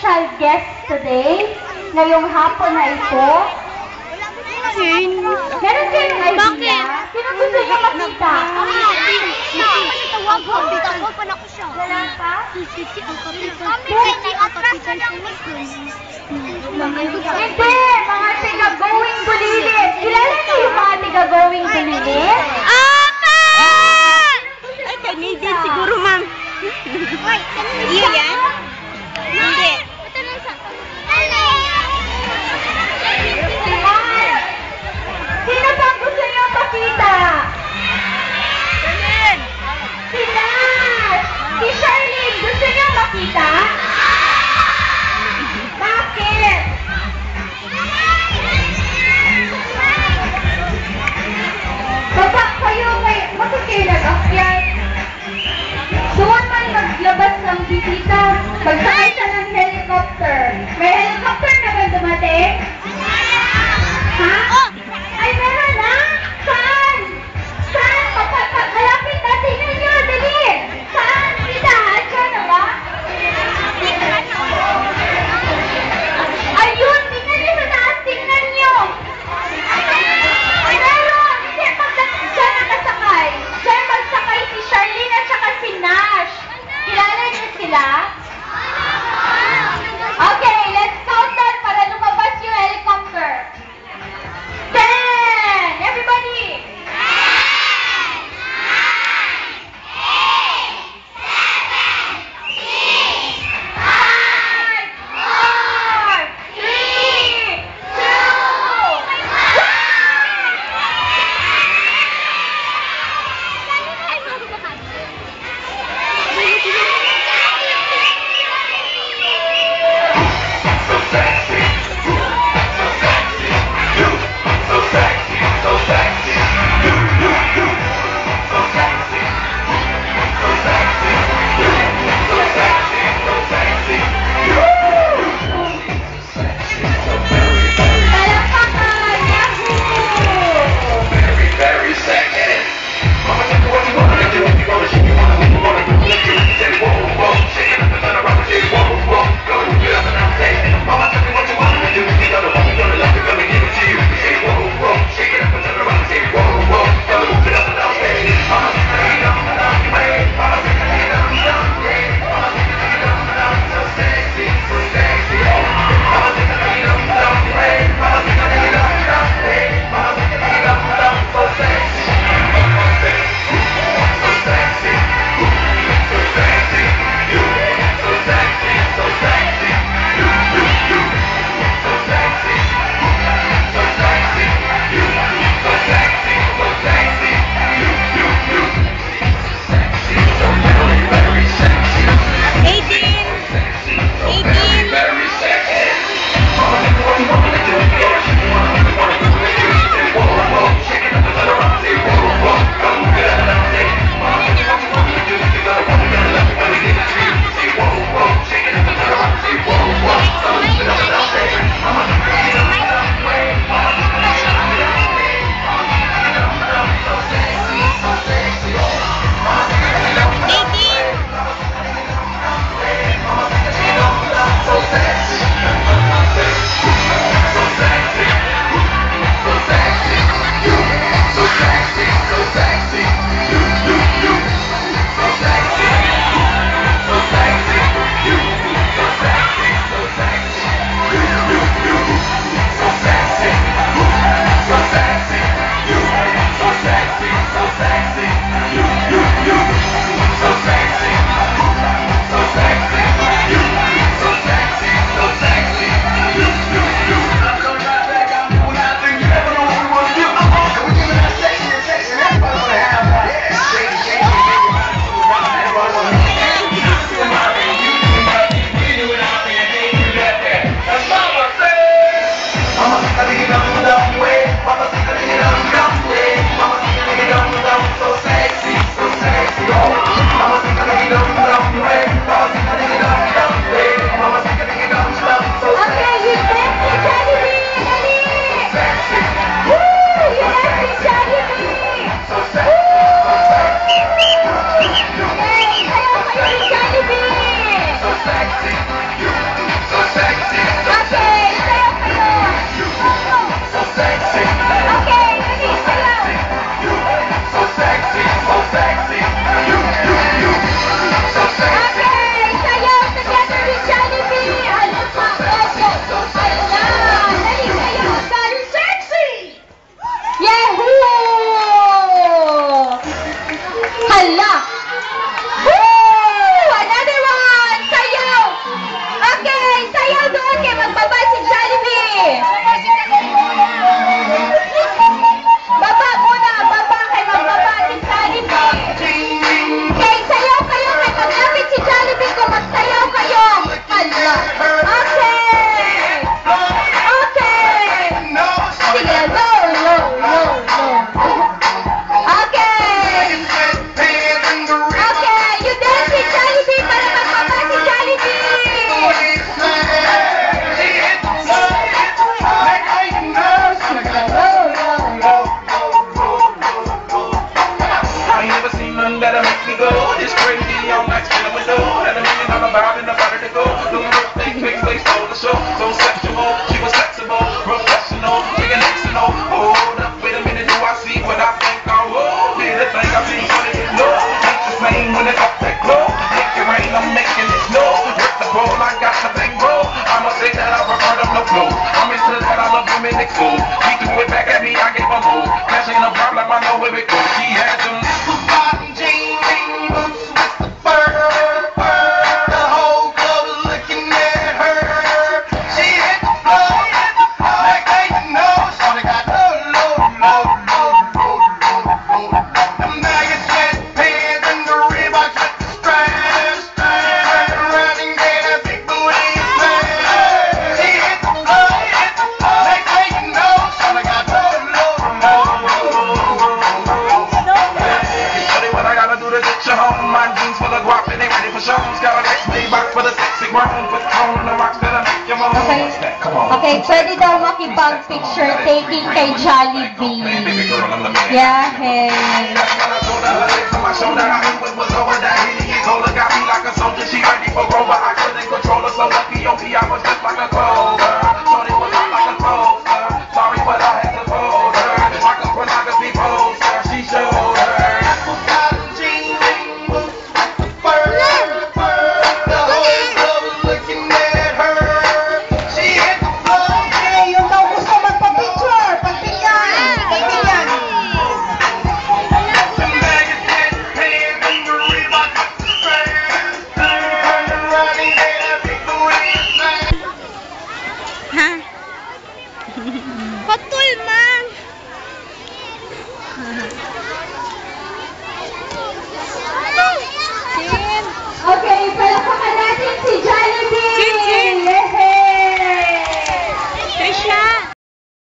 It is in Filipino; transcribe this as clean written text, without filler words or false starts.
special guest today, ngayong hapon na ito. Meron kayong idea? Sino gusto niyo makita? Tawag pa na ko siya. Wala pa? Hindi! Mga tiga-going bulilit! Kilala niyo yung mga tiga-going bulilit? Ay, Canadian siguro, ma'am. Iyo yan? Hindi. Sino pa gusto niyo pakita? Si Nash! Si Charlene, gusto niyo makita? Bakit? Baba kayo, bakit kayo nag-akyat? Doon man maglabas ng bisita. Magsakay siya ng helicopter. May helicopter na ba dumating? Ha? Ay, meron na? Saan? Saan? Malapit na. Tingnan nyo, dali. Saan? Kita, andyan na ba? Ayun, tingnan nyo sa taas. Tingnan nyo. Meron. Hindi, dyan nakasakay. Dyan magsakay si Charlene at saka si Nash. Kilala niyo sila? like school. She threw it back at me, I gave her move. Cash ain't a problem, I know where it goes. She had them little bottom jeans, boots with the fur. The whole club was looking at her. She hit the floor, like they know. Shorty got low. Them baggy sweatpants and the Reeboks with the straps. Turn around and get a big booty smash. She hit the floor, like they know. Shorty got low. Shorty, what I gotta do to get you home? My jeans full of guap and they ready for shows. Got a next day box for the sexy grown. Put on the rocks that I make you moan. Okay. Come on. Okay, pwede daw makipag-picture taking kay Jollibee. Baby girl, I'm the man. Yeah, hey. My shoulder, I knew it was over. That Henny and Cola got me like a soldier. She ready for Grover. I could